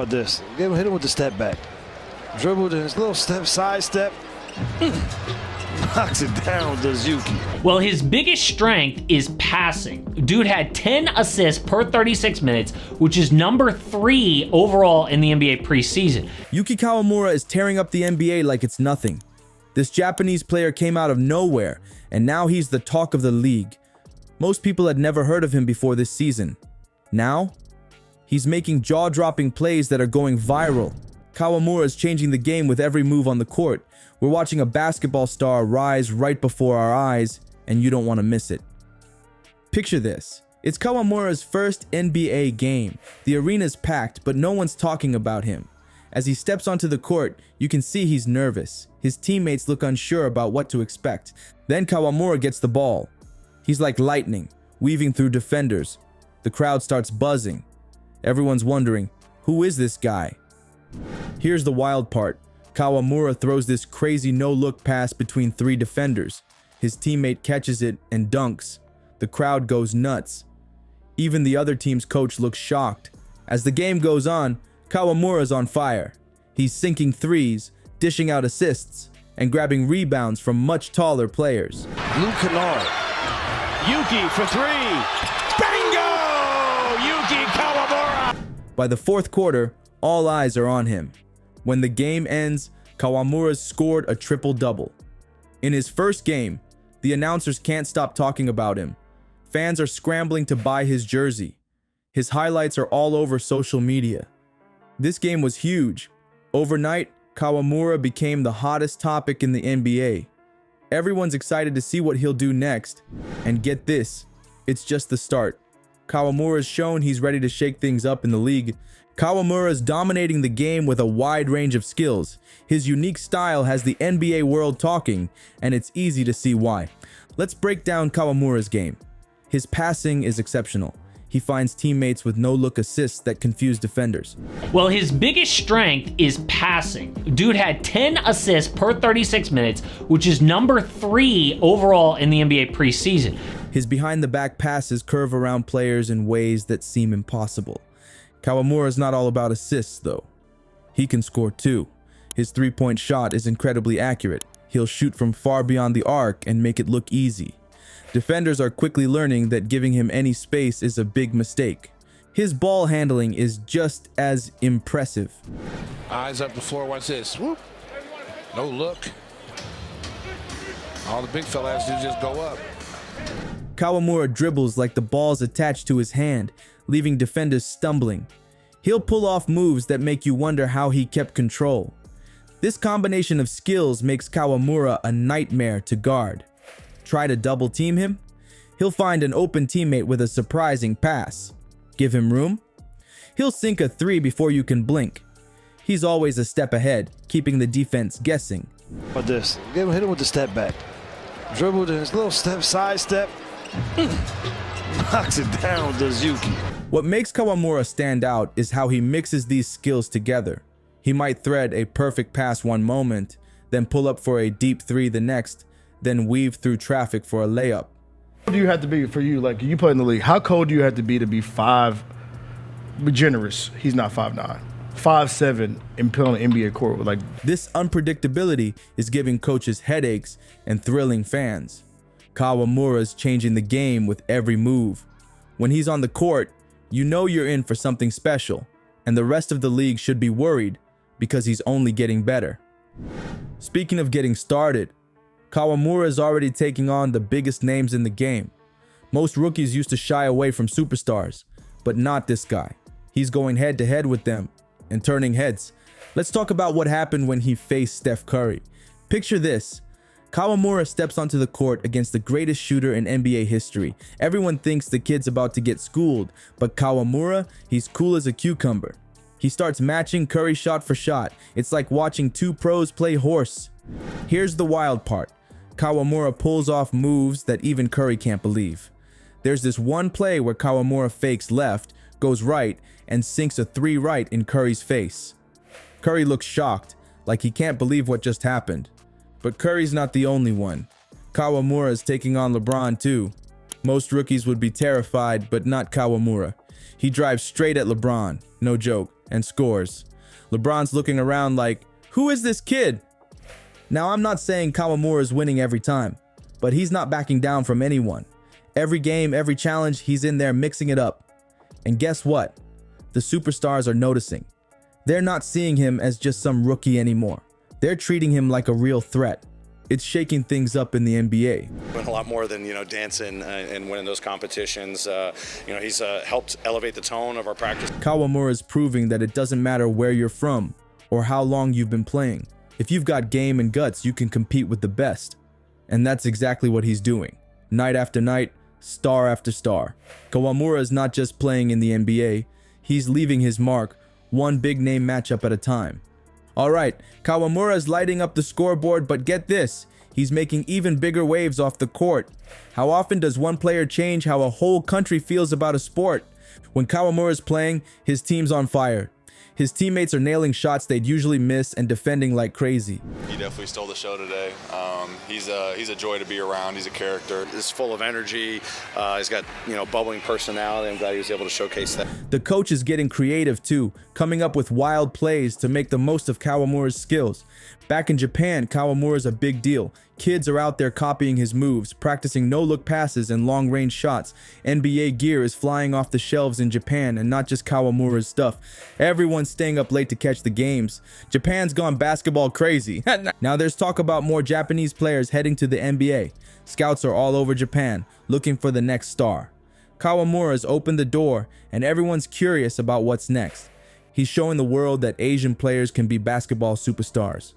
About this, hit him with the step back. Dribbled in his little step, side step. Knocks it down, does Yuki. Well, his biggest strength is passing. Dude had 10 assists per 36 minutes, which is number 3 overall in the NBA preseason. Yuki Kawamura is tearing up the NBA like it's nothing. This Japanese player came out of nowhere, and now he's the talk of the league. Most people had never heard of him before this season. Now, he's making jaw-dropping plays that are going viral. Kawamura is changing the game with every move on the court. We're watching a basketball star rise right before our eyes, and you don't want to miss it. Picture this. It's Kawamura's first NBA game. The arena's packed, but no one's talking about him. As he steps onto the court, you can see he's nervous. His teammates look unsure about what to expect. Then Kawamura gets the ball. He's like lightning, weaving through defenders. The crowd starts buzzing. Everyone's wondering, who is this guy? Here's the wild part. Kawamura throws this crazy no-look pass between 3 defenders. His teammate catches it and dunks. The crowd goes nuts. Even the other team's coach looks shocked. As the game goes on, Kawamura's on fire. He's sinking threes, dishing out assists, and grabbing rebounds from much taller players. Blue Canard. Yuki for 3. Bingo! Yuki Kawamura! By the 4th quarter, all eyes are on him. When the game ends, Kawamura scored a triple-double. In his first game, the announcers can't stop talking about him. Fans are scrambling to buy his jersey. His highlights are all over social media. This game was huge. Overnight, Kawamura became the hottest topic in the NBA. Everyone's excited to see what he'll do next. And get this, it's just the start. Kawamura's shown he's ready to shake things up in the league. Kawamura is dominating the game with a wide range of skills. His unique style has the NBA world talking, and it's easy to see why. Let's break down Kawamura's game. His passing is exceptional. He finds teammates with no-look assists that confuse defenders. Well, his biggest strength is passing. Dude had 10 assists per 36 minutes, which is number 3 overall in the NBA preseason. His behind-the-back passes curve around players in ways that seem impossible. Kawamura is not all about assists, though. He can score too. His three-point shot is incredibly accurate. He'll shoot from far beyond the arc and make it look easy. Defenders are quickly learning that giving him any space is a big mistake. His ball handling is just as impressive. Eyes up the floor, watch this. Whoop. No look. All the big fellas do just go up. Kawamura dribbles like the ball's attached to his hand, leaving defenders stumbling. He'll pull off moves that make you wonder how he kept control. This combination of skills makes Kawamura a nightmare to guard. Try to double team him? He'll find an open teammate with a surprising pass. Give him room? He'll sink a 3 before you can blink. He's always a step ahead, keeping the defense guessing. About this, hit him with the step back. Dribbled in his little step, side step. Knocks it down, does Yuki. What makes Kawamura stand out is how he mixes these skills together. He might thread a perfect pass one moment, then pull up for a deep 3 the next, then weave through traffic for a layup. What do you have to be for you? Like, you play in the league. How cold do you have to be 5? Be generous. He's not 5'9". 5'7" and play on an NBA court with like. This unpredictability is giving coaches headaches and thrilling fans. Kawamura's changing the game with every move. When he's on the court, you know you're in for something special, and the rest of the league should be worried because he's only getting better. Speaking of getting started, Kawamura is already taking on the biggest names in the game. Most rookies used to shy away from superstars, but not this guy. He's going head-to-head with them and turning heads. Let's talk about what happened when he faced Steph Curry. Picture this. Kawamura steps onto the court against the greatest shooter in NBA history. Everyone thinks the kid's about to get schooled, but Kawamura, he's cool as a cucumber. He starts matching Curry shot for shot. It's like watching 2 pros play horse. Here's the wild part. Kawamura pulls off moves that even Curry can't believe. There's this one play where Kawamura fakes left, goes right, and sinks a 3 right in Curry's face. Curry looks shocked, like he can't believe what just happened. But Curry's not the only one. Kawamura is taking on Lebron too. Most rookies would be terrified, but not Kawamura. He drives straight at LeBron, no joke. and scores. LeBron's looking around like, who is this kid? Now, I'm not saying Kawamura is winning every time, but he's not backing down from anyone. Every game, every challenge, he's in there mixing it up. And guess what? The superstars are noticing. They're not seeing him as just some rookie anymore. They're treating him like a real threat. It's shaking things up in the NBA. Win a lot more than, dancing and winning those competitions. He's helped elevate the tone of our practice. Kawamura is proving that it doesn't matter where you're from or how long you've been playing. If you've got game and guts, you can compete with the best. And that's exactly what he's doing. Night after night, star after star. Kawamura is not just playing in the NBA, he's leaving his mark, one big name matchup at a time. All right, Kawamura is lighting up the scoreboard, but get this, he's making even bigger waves off the court. How often does one player change how a whole country feels about a sport? When Kawamura is playing, his team's on fire. His teammates are nailing shots they'd usually miss and defending like crazy. He definitely stole the show today. He's a joy to be around. He's a character. He's full of energy. He's got, bubbling personality. I'm glad he was able to showcase that. The coach is getting creative too, coming up with wild plays to make the most of Kawamura's skills. Back in Japan, Kawamura is a big deal. Kids are out there copying his moves, practicing no-look passes and long-range shots. NBA gear is flying off the shelves in Japan, and not just Kawamura's stuff. Everyone's staying up late to catch the games. Japan's gone basketball crazy. Now there's talk about more Japanese players heading to the NBA. Scouts are all over Japan, looking for the next star. Kawamura's opened the door, and everyone's curious about what's next. He's showing the world that Asian players can be basketball superstars.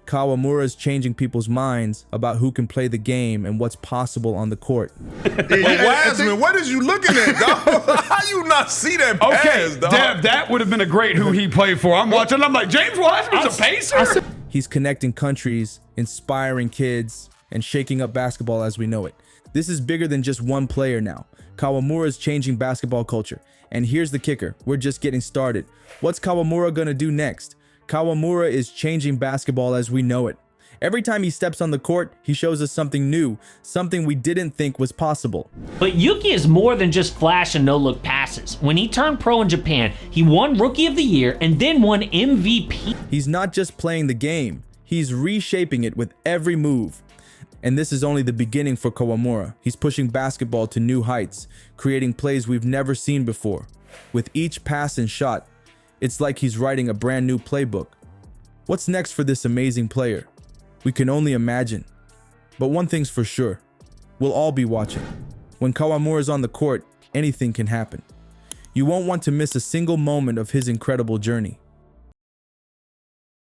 Kawamura is changing people's minds about who can play the game and what's possible on the court. Wiseman, what is you looking at, dog? How you not see that pass, dog? Dev, that would have been a great who he played for. I'm watching, I'm like, James Wiseman's a pacer? He's connecting countries, inspiring kids, and shaking up basketball as we know it. This is bigger than just one player now. Kawamura is changing basketball culture. And here's the kicker, we're just getting started. What's Kawamura gonna do next? Kawamura is changing basketball as we know it. Every time he steps on the court, he shows us something new, something we didn't think was possible. But Yuki is more than just flash and no-look passes. When he turned pro in Japan, he won Rookie of the Year and then won MVP. He's not just playing the game, he's reshaping it with every move. And this is only the beginning for Kawamura. He's pushing basketball to new heights, creating plays we've never seen before. With each pass and shot, it's like he's writing a brand new playbook. What's next for this amazing player? We can only imagine. But one thing's for sure, we'll all be watching. When Kawamura is on the court, anything can happen. You won't want to miss a single moment of his incredible journey.